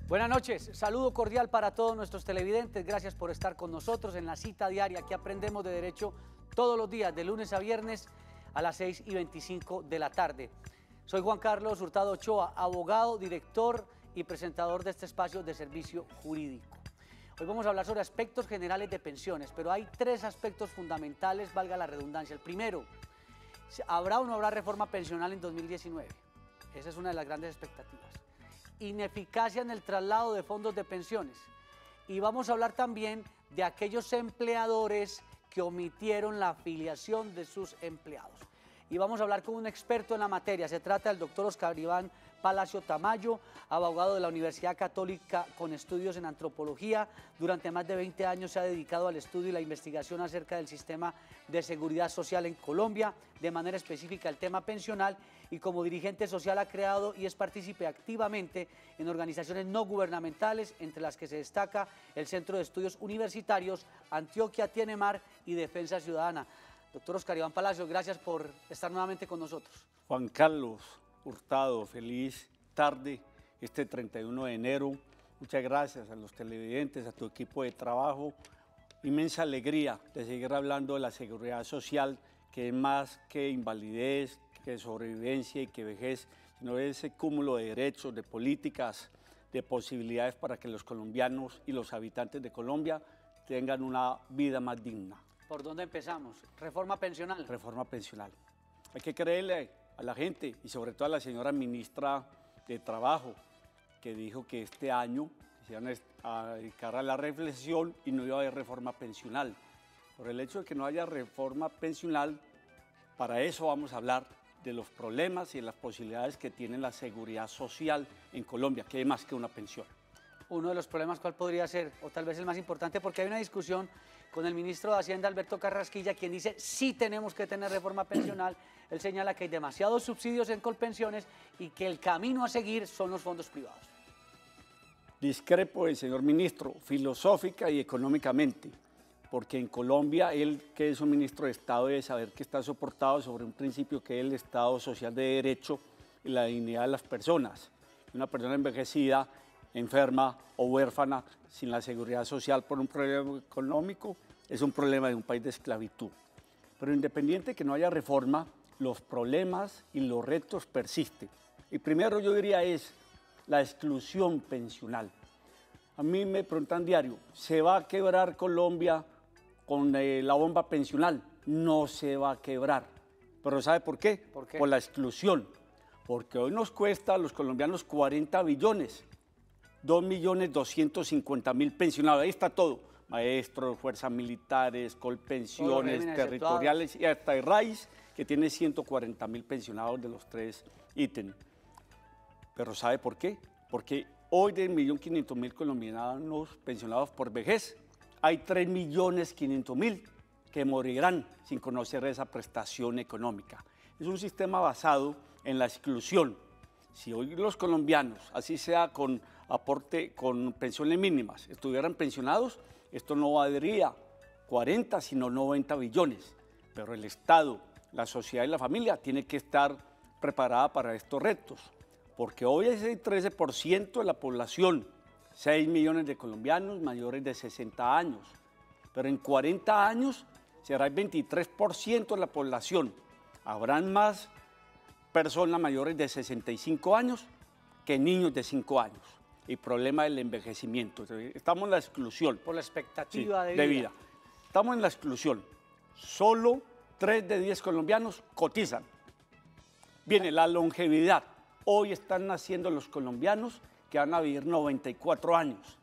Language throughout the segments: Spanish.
Buenas noches, saludo cordial para todos nuestros televidentes, gracias por estar con nosotros en la cita diaria que aprendemos de derecho todos los días, de lunes a viernes a las 6:25 de la tarde. Soy Juan Carlos Hurtado Ochoa, abogado, director y presentador de este espacio de servicio jurídico. Hoy vamos a hablar sobre aspectos generales de pensiones, pero hay tres aspectos fundamentales, valga la redundancia. El primero, ¿habrá o no habrá reforma pensional en 2019? Esa es una de las grandes expectativas. Ineficacia en el traslado de fondos de pensiones. Y vamos a hablar también de aquellos empleadores que omitieron la afiliación de sus empleados. Y vamos a hablar con un experto en la materia. Se trata del doctor Oscar Iván Palacio Tamayo, abogado de la Universidad Católica con estudios en antropología. Durante más de 20 años se ha dedicado al estudio y la investigación acerca del sistema de seguridad social en Colombia, de manera específica el tema pensional, y como dirigente social ha creado y es partícipe activamente en organizaciones no gubernamentales, entre las que se destaca el Centro de Estudios Universitarios Antioquia Tiene Mar y Defensa Ciudadana. Doctor Oscar Iván Palacio, gracias por estar nuevamente con nosotros. Juan Carlos Hurtado, feliz tarde este 31 de enero. Muchas gracias a los televidentes, a tu equipo de trabajo. Inmensa alegría de seguir hablando de la seguridad social, que es más que invalidez, que sobrevivencia y que vejez, sino ese cúmulo de derechos, de políticas, de posibilidades para que los colombianos y los habitantes de Colombia tengan una vida más digna. ¿Por dónde empezamos? ¿Reforma pensional? Reforma pensional. Hay que creerle a la gente y sobre todo a la señora ministra de Trabajo, que dijo que este año se iban a dedicar a la reflexión y no iba a haber reforma pensional. Por el hecho de que no haya reforma pensional, para eso vamos a hablar de los problemas y de las posibilidades que tiene la seguridad social en Colombia, que es más que una pensión. Uno de los problemas, ¿cuál podría ser? O tal vez el más importante, porque hay una discusión con el ministro de Hacienda, Alberto Carrasquilla, quien dice sí tenemos que tener reforma pensional. Él señala que hay demasiados subsidios en Colpensiones y que el camino a seguir son los fondos privados. Discrepo del señor ministro, filosófica y económicamente, porque en Colombia él, que es un ministro de Estado, debe saber que está soportado sobre un principio que es el Estado social de derecho y la dignidad de las personas. Una persona envejecida, enferma o huérfana sin la seguridad social por un problema económico es un problema de un país de esclavitud. Pero independiente de que no haya reforma, los problemas y los retos persisten. Y primero yo diría es la exclusión pensional. A mí me preguntan diario, ¿se va a quebrar Colombia con la bomba pensional? No se va a quebrar. ¿Pero sabe por qué? ¿Por qué? Por la exclusión. Porque hoy nos cuesta a los colombianos 40 billones. 2.250.000 pensionados, ahí está todo, maestros, fuerzas militares, colpensiones, territoriales y hasta el RAIS, que tiene 140.000 pensionados de los tres ítems. Pero ¿sabe por qué? Porque hoy de 1.500.000 colombianos pensionados por vejez, hay 3.500.000 que morirán sin conocer esa prestación económica. Es un sistema basado en la exclusión. Si hoy los colombianos, así sea con aporte, con pensiones mínimas, estuvieran pensionados, esto no valdría 40, sino 90 billones. Pero el Estado, la sociedad y la familia tienen que estar preparadas para estos retos, porque hoy es el 13% de la población, 6 millones de colombianos mayores de 60 años, pero en 40 años será el 23% de la población. Habrán más personas mayores de 65 años que niños de 5 años. Y problema del envejecimiento. Estamos en la exclusión. Por la expectativa sí, de vida. Estamos en la exclusión. Solo 3 de 10 colombianos cotizan. Viene la longevidad. Hoy están naciendo los colombianos que van a vivir 94 años.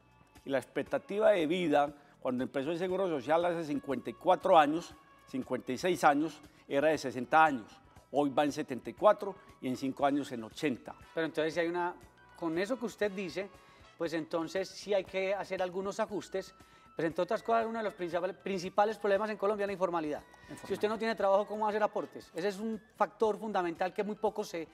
Y la expectativa de vida, cuando empezó el Seguro Social hace 54 años, 56 años, era de 60 años. Hoy va en 74 y en 5 años en 80. Pero entonces si hay una... Con eso que usted dice, pues entonces sí hay que hacer algunos ajustes, pero entre otras cosas uno de los principales problemas en Colombia es la informalidad. Si usted no tiene trabajo, ¿cómo va a hacer aportes? Ese es un factor fundamental que muy poco se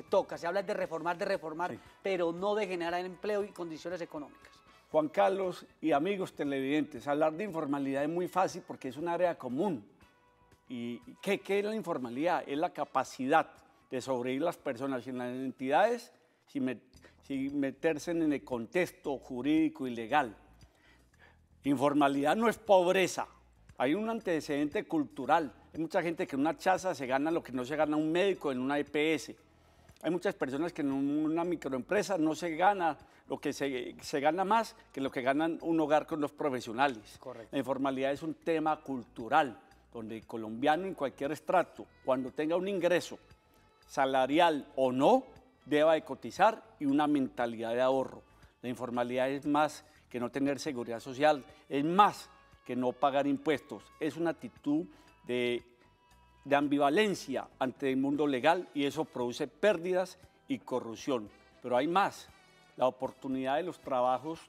toca. Se habla de reformar, sí, pero no de generar empleo y condiciones económicas. Juan Carlos y amigos televidentes, hablar de informalidad es muy fácil porque es un área común. ¿Y qué es la informalidad? Es la capacidad de sobrevivir las personas y las entidades sin meterse en el contexto jurídico y legal. Informalidad no es pobreza, hay un antecedente cultural. Hay mucha gente que en una chaza se gana lo que no se gana un médico en una EPS. Hay muchas personas que en una microempresa no se gana lo que se gana más que lo que ganan un hogar con los profesionales. Correcto. La informalidad es un tema cultural, donde el colombiano en cualquier estrato, cuando tenga un ingreso salarial o no, deba de cotizar y una mentalidad de ahorro. La informalidad es más que no tener seguridad social, es más que no pagar impuestos, es una actitud de ambivalencia ante el mundo legal y eso produce pérdidas y corrupción. Pero hay más, la oportunidad de los trabajos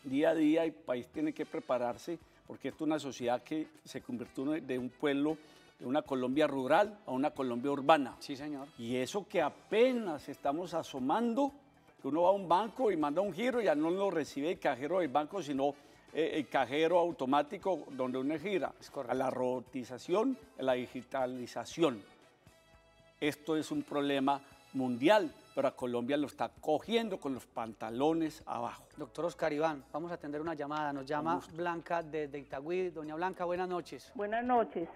día a día, el país tiene que prepararse porque esto es una sociedad que se convirtió de un pueblo, de una Colombia rural a una Colombia urbana. Sí, señor. Y eso que apenas estamos asomando, que uno va a un banco y manda un giro y ya no lo recibe el cajero del banco, sino el cajero automático donde uno gira. Es correcto. A la robotización, a la digitalización. Esto es un problema mundial, pero a Colombia lo está cogiendo con los pantalones abajo. Doctor Oscar Iván, vamos a atender una llamada. Nos llama Blanca desde Itagüí. Doña Blanca, buenas noches. Buenas noches.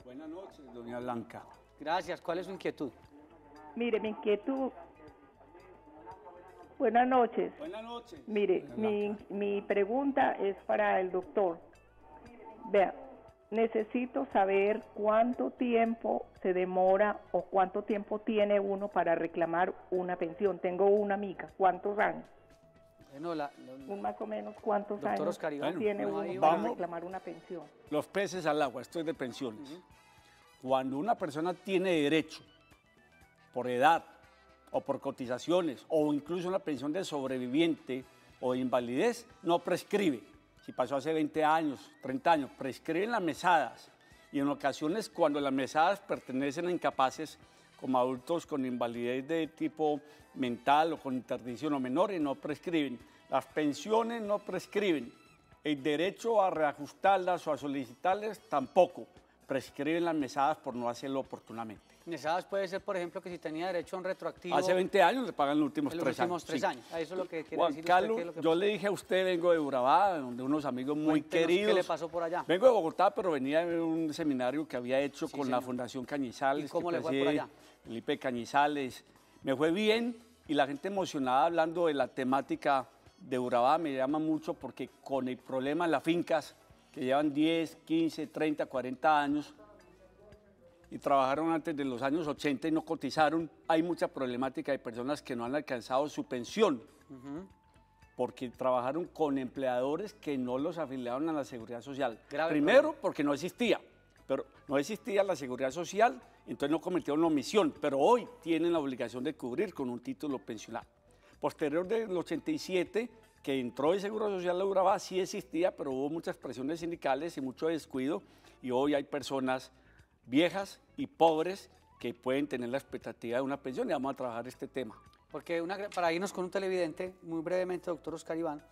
Buenas noches, doña Blanca. Gracias. ¿Cuál es su inquietud? Mire, mi inquietud... Buenas noches. Buenas noches. Mire, mi pregunta es para el doctor. Vea, necesito saber cuánto tiempo se demora o cuánto tiempo tiene uno para reclamar una pensión. Tengo una amiga, ¿cuántos años? Bueno, Más o menos cuántos doctor años Oscar Iván, tiene no, uno ahí para vamos. reclamar una pensión. Los peces al agua, esto es de pensiones. Cuando una persona tiene derecho por edad o por cotizaciones o incluso una pensión de sobreviviente o de invalidez, no prescribe. Si pasó hace 20 años, 30 años, prescriben las mesadas. Y en ocasiones cuando las mesadas pertenecen a incapaces como adultos con invalidez de tipo mental o con interdicción o menores, no prescriben. Las pensiones no prescriben. El derecho a reajustarlas o a solicitarlas tampoco. Prescriben las mesadas por no hacerlo oportunamente. Mesadas puede ser, por ejemplo, que si tenía derecho a un retroactivo... Hace 20 años le pagan los últimos en 3 años. los últimos 3 años. Eso es lo que quiere Juan decir Carlos, usted. ¿Qué es lo que yo pasó? le dije a usted, vengo de Urabá, donde unos amigos muy Cuéntenos queridos. ¿Qué le pasó por allá? Vengo de Bogotá, pero venía de un seminario que había hecho Sí, con señor. la Fundación Cañizales. ¿Y cómo que le fue por preside allá? Felipe Cañizales. Me fue bien y la gente emocionada hablando de la temática de Urabá me llama mucho porque con el problema en las fincas que llevan 10, 15, 30, 40 años y trabajaron antes de los años 80 y no cotizaron, hay mucha problemática de personas que no han alcanzado su pensión porque trabajaron con empleadores que no los afiliaron a la Seguridad Social. Grave Primero, problema. porque no existía, pero no existía la Seguridad Social, entonces no cometieron la omisión, pero hoy tienen la obligación de cubrir con un título pensional. Posterior del 87, que entró el Seguro Social de Urabá, sí existía, pero hubo muchas presiones sindicales y mucho descuido, y hoy hay personas viejas y pobres que pueden tener la expectativa de una pensión y vamos a trabajar este tema. Porque para irnos con un televidente, muy brevemente, doctor Oscar Iván,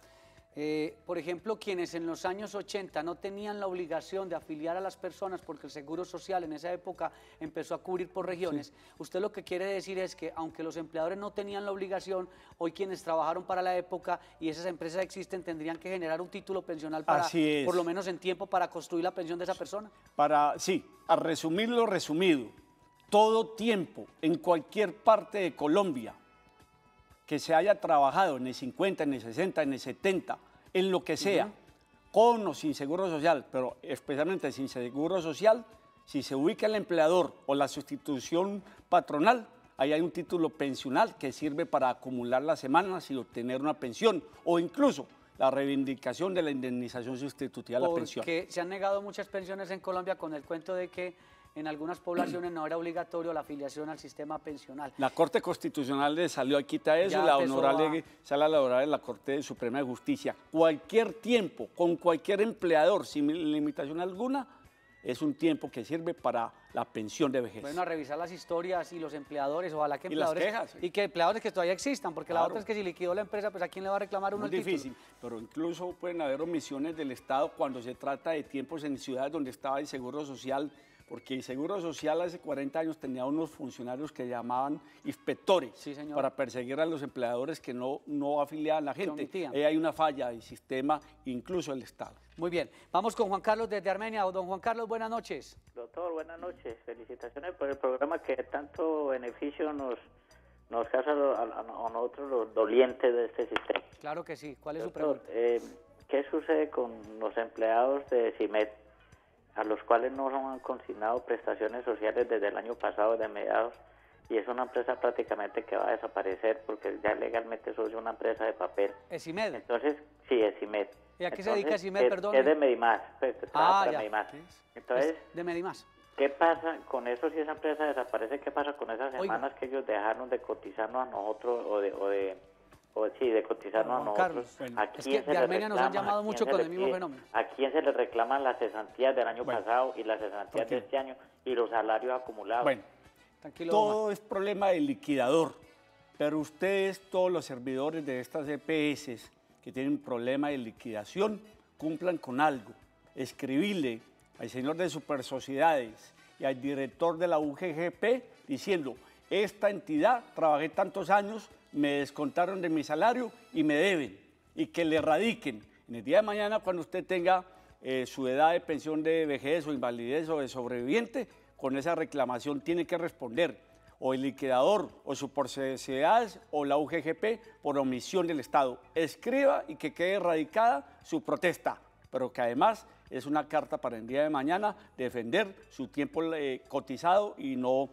por ejemplo, quienes en los años 80 no tenían la obligación de afiliar a las personas porque el Seguro Social en esa época empezó a cubrir por regiones, usted lo que quiere decir es que aunque los empleadores no tenían la obligación, hoy quienes trabajaron para la época y esas empresas existen tendrían que generar un título pensional para, Así es. por lo menos en tiempo, para construir la pensión de esa persona. Sí, a resumir lo resumido, todo tiempo en cualquier parte de Colombia que se haya trabajado en el 50, en el 60, en el 70, en lo que sea, con o sin seguro social, pero especialmente sin seguro social, si se ubica el empleador o la sustitución patronal, ahí hay un título pensional que sirve para acumular las semanas y obtener una pensión o incluso la reivindicación de la indemnización sustitutiva a la pensión. Porque se han negado muchas pensiones en Colombia con el cuento de que en algunas poblaciones no era obligatorio la afiliación al sistema pensional. La Corte Constitucional le salió a quitar eso, Ya la empezó honorable sala laboral de la Corte Suprema de Justicia. Cualquier tiempo, con cualquier empleador, sin limitación alguna, es un tiempo que sirve para la pensión de vejez. Bueno, a revisar las historias y los empleadores, ojalá que Y las empleadores... quejas, sí. Y que empleadores que todavía existan, porque la Claro. otra es que si liquidó la empresa, pues ¿a quién le va a reclamar uno Muy el título? difícil, pero incluso pueden haber omisiones del Estado cuando se trata de tiempos en ciudades donde estaba el Seguro Social porque el Seguro Social hace 40 años tenía unos funcionarios que llamaban inspectores, sí, señor, para perseguir a los empleadores que no afiliaban a la gente. Hay una falla del sistema, incluso del Estado. Muy bien, vamos con Juan Carlos desde Armenia. Don Juan Carlos, buenas noches. Doctor, buenas noches. Felicitaciones por el programa que tanto beneficio nos causa a nosotros los dolientes de este sistema. Claro que sí. ¿Cuál es Doctor, su pregunta? ¿Qué sucede con los empleados de CIMED, a los cuales no han consignado prestaciones sociales desde el año pasado, de mediados, y es una empresa prácticamente que va a desaparecer porque ya legalmente eso es una empresa de papel? ¿ESIMED? Entonces, sí, es CIMED. ¿Y a qué se dedica CIMED, perdón? Es de Medimás, ya. Medimás. Entonces, de Medimás. ¿Qué pasa con eso si esa empresa desaparece? ¿Qué pasa con esas semanas que ellos dejaron de cotizarnos a nosotros de cotizarnos a nosotros? Bueno, es que de Armenia nos han llamado mucho con el mismo fenómeno. ¿A quién se le reclaman las cesantías del año pasado y las cesantías de este año y los salarios acumulados? Bueno, tranquilo, todo es problema del liquidador, pero ustedes, todos los servidores de estas EPS que tienen un problema de liquidación, cumplan con algo. Escribirle al señor de Super Sociedades y al director de la UGGP diciendo: esta entidad, trabajé tantos años, me descontaron de mi salario y me deben, y que le radiquen. En el día de mañana, cuando usted tenga su edad de pensión de vejez o invalidez o de sobreviviente, con esa reclamación tiene que responder o el liquidador o Super Sociedades o la UGGP por omisión del Estado. Escriba y que quede radicada su protesta, pero que además es una carta para el día de mañana defender su tiempo cotizado y no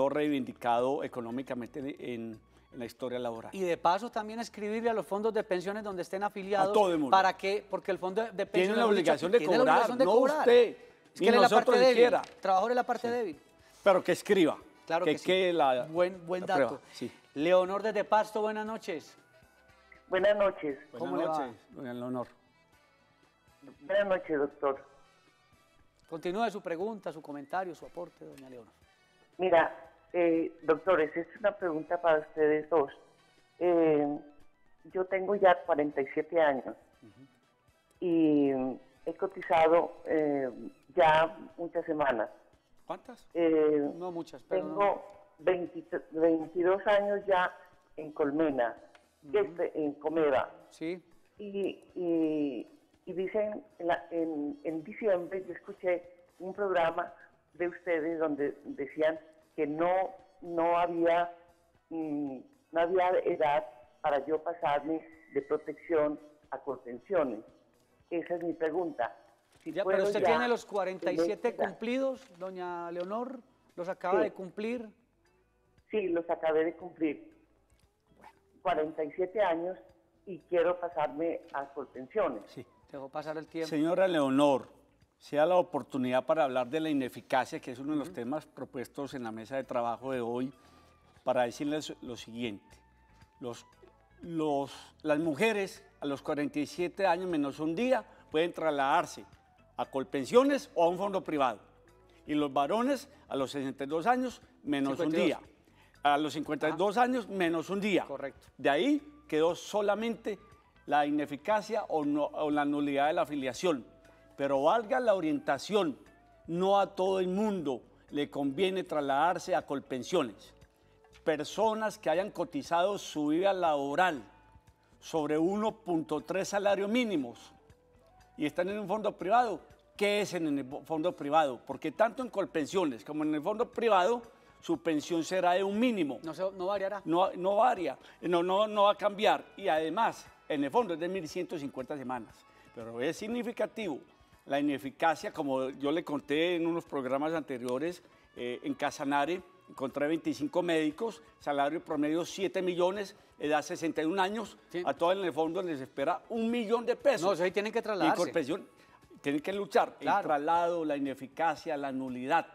reivindicado económicamente en la historia laboral. Y de paso también escribirle a los fondos de pensiones donde estén afiliados. A todo el mundo. ¿Para qué? Porque el fondo de pensiones tiene la obligación de cobrar, la obligación de no cobrar. Usted, es que él es la parte débil. Trabajador es la parte débil. Pero que escriba. Claro que sí. Buen dato. Sí. Leonor desde Pasto, buenas noches. Buenas noches. ¿Cómo le va? Doña Leonor. Buenas noches, doctor. Continúe su pregunta, su comentario, su aporte, doña Leonor. Mira, doctores, esta es una pregunta para ustedes dos. Yo tengo ya 47 años y he cotizado ya muchas semanas. ¿Cuántas? No muchas, pero tengo 22 años ya en Colmena, en Comeva. Sí. Y dicen, en diciembre yo escuché un programa de ustedes donde decían que no había edad para yo pasarme de protección a Colpensiones. Esa es mi pregunta. Si ya, pero usted tiene los 47 cumplidos, doña Leonor, ¿los acaba de cumplir? Sí, los acabé de cumplir. Bueno. 47 años y quiero pasarme a Colpensiones. Sí. Dejó pasar el tiempo. Señora Leonor, sea la oportunidad para hablar de la ineficacia, que es uno de los temas propuestos en la mesa de trabajo de hoy, para decirles lo siguiente. Las mujeres a los 47 años menos un día pueden trasladarse a Colpensiones o a un fondo privado. Y los varones a los 62 años menos 52. Un día. A los 52 años menos un día. Correcto. De ahí quedó solamente la ineficacia o la nulidad de la afiliación. Pero valga la orientación, no a todo el mundo le conviene trasladarse a Colpensiones. Personas que hayan cotizado su vida laboral sobre 1.3 salarios mínimos y están en un fondo privado, ¿qué es en el fondo privado? Porque tanto en Colpensiones como en el fondo privado, su pensión será de un mínimo. No variará. No varía, no va a cambiar. Y además, en el fondo es de 1.150 semanas. Pero es significativo la ineficacia, como yo le conté en unos programas anteriores, en Casanare encontré 25 médicos, salario promedio 7 millones, edad 61 años, sí. A todos en el fondo les espera 1 millón de pesos. No, ahí tienen que trasladarse. Y Colpensión tienen que luchar. Claro. El traslado, la ineficacia, la nulidad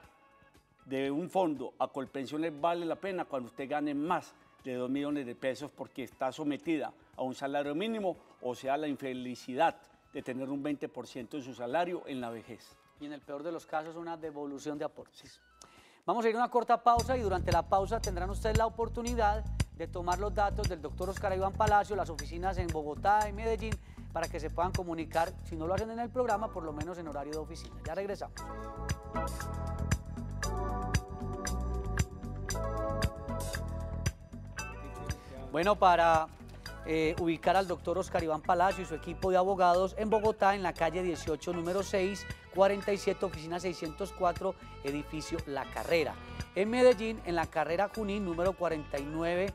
de un fondo a Colpensiones vale la pena cuando usted gane más de 2 millones de pesos porque está sometida a un salario mínimo, o sea, la infelicidad de tener un 20% de su salario en la vejez. Y en el peor de los casos, una devolución de aportes. Vamos a ir a una corta pausa y durante la pausa tendrán ustedes la oportunidad de tomar los datos del doctor Oscar Iván Palacio, las oficinas en Bogotá y Medellín, para que se puedan comunicar, si no lo hacen en el programa, por lo menos en horario de oficina. Ya regresamos. Bueno, para ubicar al doctor Oscar Iván Palacio y su equipo de abogados en Bogotá, en la calle 18, número 6, 47, oficina 604, edificio La Carrera. En Medellín, en la carrera Junín, número 49,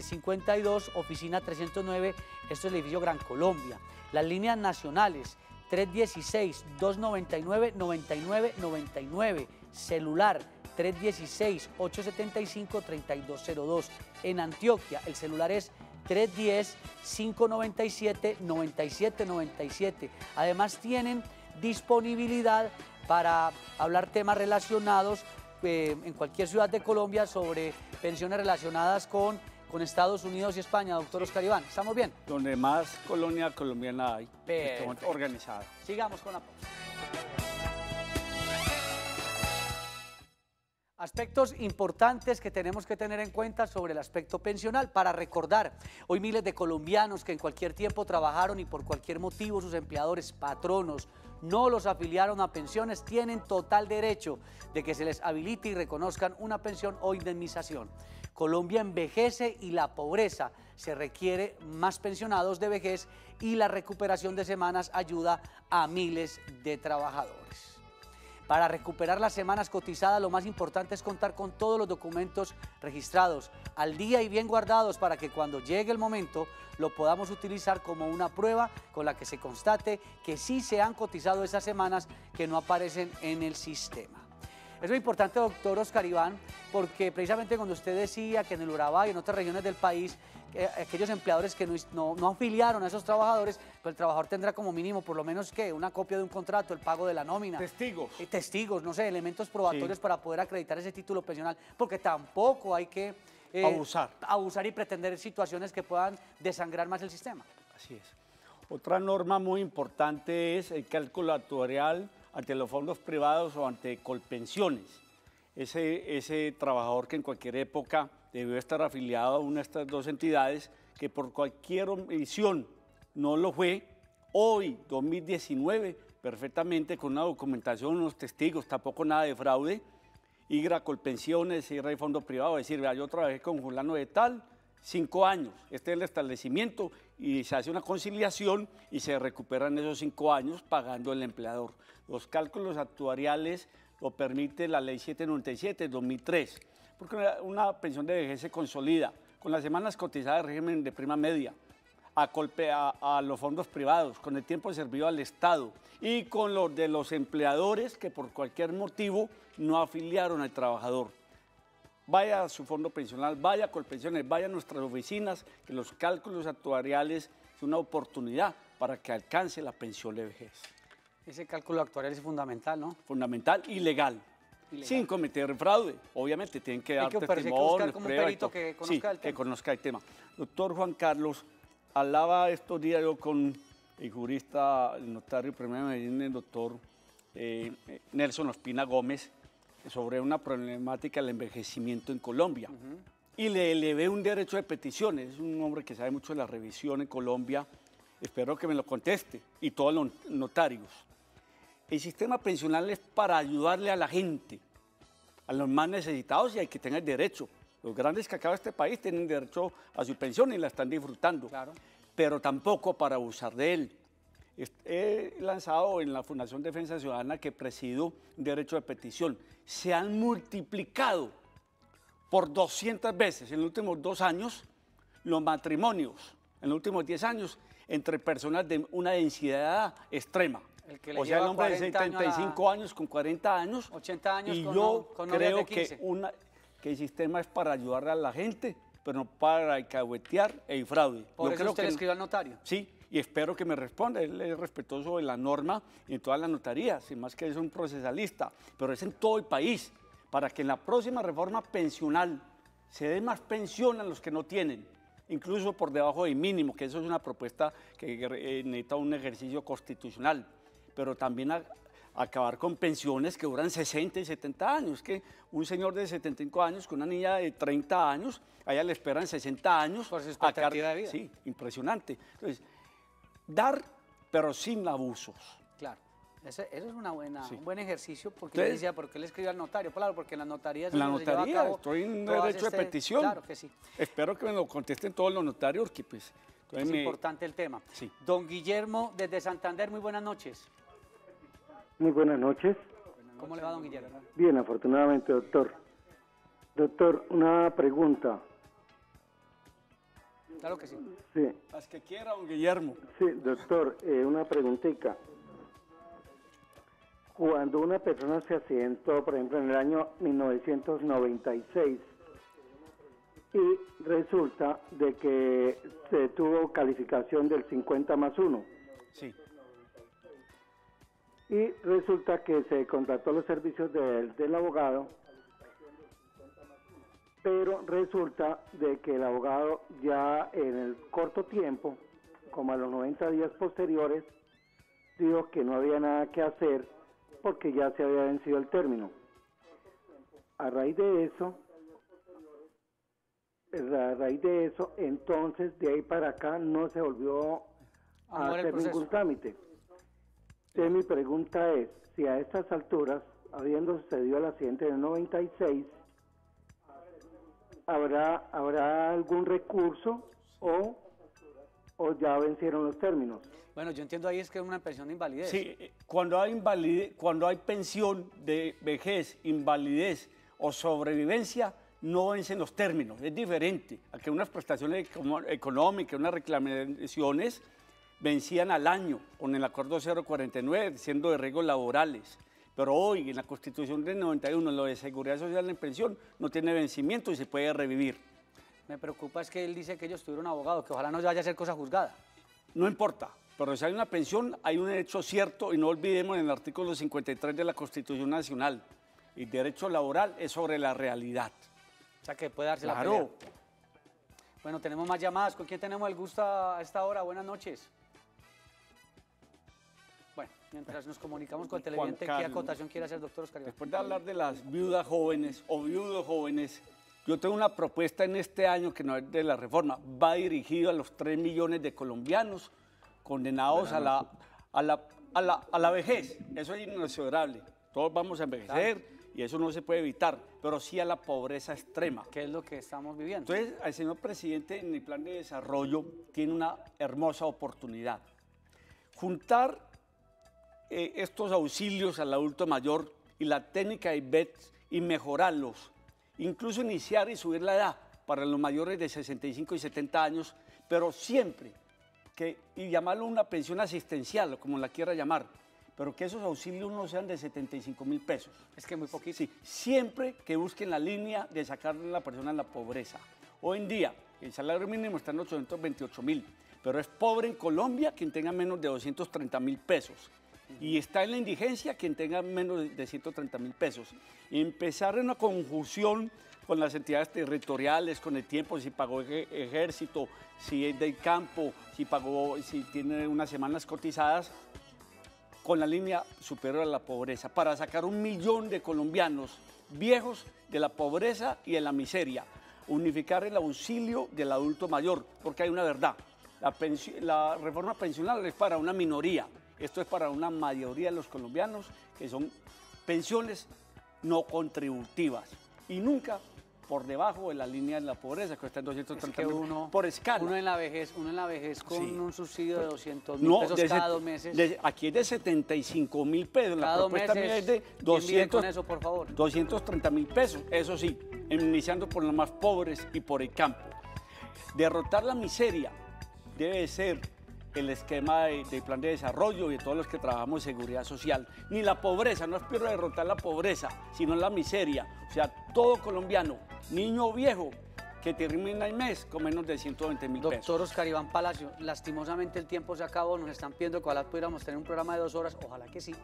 52, oficina 309, esto es el edificio Gran Colombia. Las líneas nacionales, 316-299-9999, celular 316-875-3202. En Antioquia, el celular es 310-597-9797. Además, tienen disponibilidad para hablar temas relacionados en cualquier ciudad de Colombia sobre pensiones relacionadas con Estados Unidos y España. Doctor Oscar Iván, ¿estamos bien? Donde más colonia colombiana hay, organizada. Sigamos con la pausa. Aspectos importantes que tenemos que tener en cuenta sobre el aspecto pensional para recordar. Hoy miles de colombianos que en cualquier tiempo trabajaron y por cualquier motivo sus empleadores, patronos, no los afiliaron a pensiones, tienen total derecho de que se les habilite y reconozcan una pensión o indemnización. Colombia envejece y la pobreza, se requiere más pensionados de vejez y la recuperación de semanas ayuda a miles de trabajadores. Para recuperar las semanas cotizadas, lo más importante es contar con todos los documentos registrados al día y bien guardados para que cuando llegue el momento lo podamos utilizar como una prueba con la que se constate que sí se han cotizado esas semanas que no aparecen en el sistema. Es muy importante, doctor Oscar Iván, porque precisamente cuando usted decía que en el Urabá y en otras regiones del país, aquellos empleadores que no afiliaron a esos trabajadores, pues el trabajador tendrá como mínimo por lo menos que una copia de un contrato, el pago de la nómina. Testigos. Testigos, no sé, elementos probatorios para poder acreditar ese título pensional, porque tampoco hay que abusar y pretender situaciones que puedan desangrar más el sistema. Así es. Otra norma muy importante es el cálculo actuarial ante los fondos privados o ante Colpensiones. Ese trabajador que en cualquier época debió estar afiliado a una de estas dos entidades, que por cualquier omisión no lo fue, hoy, 2019, perfectamente con una documentación, unos testigos, tampoco nada de fraude, IGRA, Colpensiones, IGRA y fondo privado, es decir, vea, yo trabajé con fulano de tal, 5 años, este es el establecimiento y se hace una conciliación y se recuperan esos 5 años pagando el empleador. Los cálculos actuariales lo permite la ley 797 de 2003, porque una pensión de vejez se consolida con las semanas cotizadas de régimen de prima media, a los fondos privados, con el tiempo servido al Estado y con los de los empleadores que por cualquier motivo no afiliaron al trabajador. Vaya a su fondo pensional, vaya a Colpensiones, vaya a nuestras oficinas, que los cálculos actuariales es una oportunidad para que alcance la pensión de vejez. Ese cálculo actuarial es fundamental, ¿no? Fundamental y legal. Sin cometer fraude. Obviamente tienen que dar testimonios, pruebas. Que conozca el tema. Que conozca el tema. Doctor Juan Carlos, hablaba estos días yo con el jurista, el notario primero de Medellín, el doctor Nelson Ospina Gómez, sobre una problemática del envejecimiento en Colombia. Y le elevé un derecho de peticiones. Es un hombre que sabe mucho de la revisión en Colombia. Espero que me lo conteste. Y todos los notarios. El sistema pensional es para ayudarle a la gente, a los más necesitados y al que tenga el derecho. Los grandes que acaba este país tienen derecho a su pensión y la están disfrutando. Claro. Pero tampoco para abusar de él. He lanzado en la Fundación Defensa Ciudadana, que presido, un derecho de petición. Se han multiplicado por 200 veces en los últimos 2 años los matrimonios, en los últimos 10 años, entre personas de una densidad extrema. O sea, el hombre de 75 años con 40 años. 80 años y con yo creo que el sistema es para ayudar a la gente, pero no para alcahuetear el fraude. Por eso usted le escribió al notario. Sí, y espero que me responda. Él es respetuoso de la norma en todas las notarías, sin más que es un procesalista, pero es en todo el país, para que en la próxima reforma pensional se dé más pensión a los que no tienen, incluso por debajo del mínimo, que eso es una propuesta que necesita un ejercicio constitucional, pero también acabar con pensiones que duran 60 y 70 años, que un señor de 75 años con una niña de 30 años, a ella le esperan 60 años. Por su expectativa de vida. Sí, impresionante. Entonces, dar, pero sin abusos. Claro. Eso es una buena, Sí. un buen ejercicio, porque Entonces, yo decía, ¿por qué le escribió al notario? Claro, porque en las notarías... En la donde se lleva a notaría, cabo estoy en todas derecho de petición. Claro que sí. Espero que me lo contesten todos los notarios, que pues... Es importante el tema. Sí. Don Guillermo, desde Santander, muy buenas noches. Muy buenas noches. ¿Cómo le va, don Guillermo? Bien, afortunadamente, doctor. Doctor, una pregunta. Claro que sí. Sí, Las que quiera, don Guillermo. sí, doctor, una preguntita. Cuando una persona se accidentó, por ejemplo, en el año 1996, y resulta de que se tuvo calificación del 50+1, Sí. y resulta que se contrató los servicios del abogado, pero resulta de que el abogado ya en el corto tiempo, como a los 90 días posteriores, dijo que no había nada que hacer porque ya se había vencido el término. A raíz de eso, entonces de ahí para acá no se volvió a Ahora el hacer proceso. ningún trámite. Entonces mi pregunta es, si a estas alturas, habiendo sucedido el accidente del 96, ¿habrá algún recurso o ya vencieron los términos? Bueno, yo entiendo ahí es que es una pensión de invalidez. Sí, cuando hay pensión de vejez, invalidez o sobrevivencia, no vencen los términos. Es diferente a que unas prestaciones económicas, unas reclamaciones vencían al año con el acuerdo 049, siendo de riesgos laborales. Pero hoy, en la Constitución del 91, lo de seguridad social en pensión no tiene vencimiento y se puede revivir. Me preocupa es que él dice que ellos tuvieron abogado, que ojalá no vaya a ser cosa juzgada. No importa, pero si hay una pensión, hay un derecho cierto, y no olvidemos en el artículo 53 de la Constitución Nacional, el derecho laboral es sobre la realidad. O sea, que puede darse la Claro. pelea. Bueno, tenemos más llamadas. ¿Con quién tenemos el gusto a esta hora? Buenas noches. Bueno, mientras nos comunicamos con el televidente, ¿qué Carlos. acotación quiere hacer, doctor Oscar Iván? Después de hablar de las viudas jóvenes o viudos jóvenes, yo tengo una propuesta en este año que no es de la reforma, va dirigido a los 3 millones de colombianos condenados a la vejez. Eso es inexorable. Todos vamos a envejecer y eso no se puede evitar, pero sí a la pobreza extrema. ¿Qué es lo que estamos viviendo? Entonces, el señor presidente en el plan de desarrollo tiene una hermosa oportunidad. Juntar estos auxilios al adulto mayor y la técnica de IBET y mejorarlos, incluso iniciar y subir la edad para los mayores de 65 y 70 años, pero siempre y llamarlo una pensión asistencial, como la quiera llamar, pero que esos auxilios no sean de 75.000 pesos. Es que muy poquito. Sí, siempre que busquen la línea de sacarle a la persona de la pobreza. Hoy en día, el salario mínimo está en 828.000, pero es pobre en Colombia quien tenga menos de 230.000 pesos. Y está en la indigencia quien tenga menos de 130.000 pesos. Y empezar en una conjunción con las entidades territoriales, con el tiempo, si pagó ejército, si es del campo, si tiene unas semanas cotizadas, con la línea superior a la pobreza, para sacar 1 millón de colombianos viejos de la pobreza y de la miseria. Unificar el auxilio del adulto mayor, porque hay una verdad. La reforma pensional es para una minoría. Esto es para una mayoría de los colombianos que son pensiones no contributivas y nunca por debajo de la línea de la pobreza, que está en 230.000 por escala. Uno en la vejez con Sí. un subsidio de 200.000 pesos cada 2 meses. Aquí es de 75.000 pesos. Cada La 2 propuesta meses. mía es de ¿Quién vive con eso, por favor? 230.000 pesos. Eso sí, iniciando por los más pobres y por el campo. Derrotar la miseria debe ser el esquema del plan de desarrollo y de todos los que trabajamos en seguridad social. Ni la pobreza, no espero derrotar la pobreza, sino la miseria. O sea, todo colombiano, niño o viejo, que termina el mes con menos de 120.000 pesos. Doctor Oscar Iván Palacio, lastimosamente el tiempo se acabó, nos están pidiendo que ojalá pudiéramos tener un programa de 2 horas, ojalá que sí,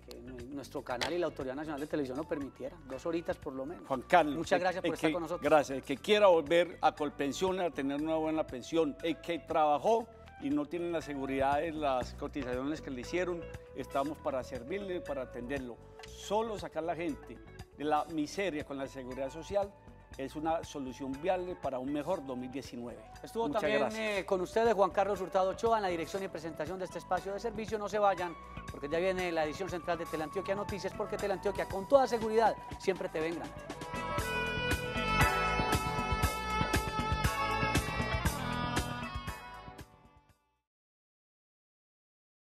que nuestro canal y la Autoridad Nacional de Televisión lo permitieran, 2 horitas por lo menos. Juan Carlos, muchas gracias por estar con nosotros. Gracias. El que quiera volver a Colpensión, a tener una buena pensión, el que trabajó y no tiene la seguridad de las cotizaciones que le hicieron, estamos para servirle, para atenderlo. Solo sacar a la gente de la miseria con la seguridad social es una solución viable para un mejor 2019. Estuvo Muchas también gracias. con ustedes Juan Carlos Hurtado Ochoa en la dirección y presentación de este espacio de servicio. No se vayan, porque ya viene la edición central de Teleantioquia Noticias, porque Teleantioquia con toda seguridad siempre te ve en grande.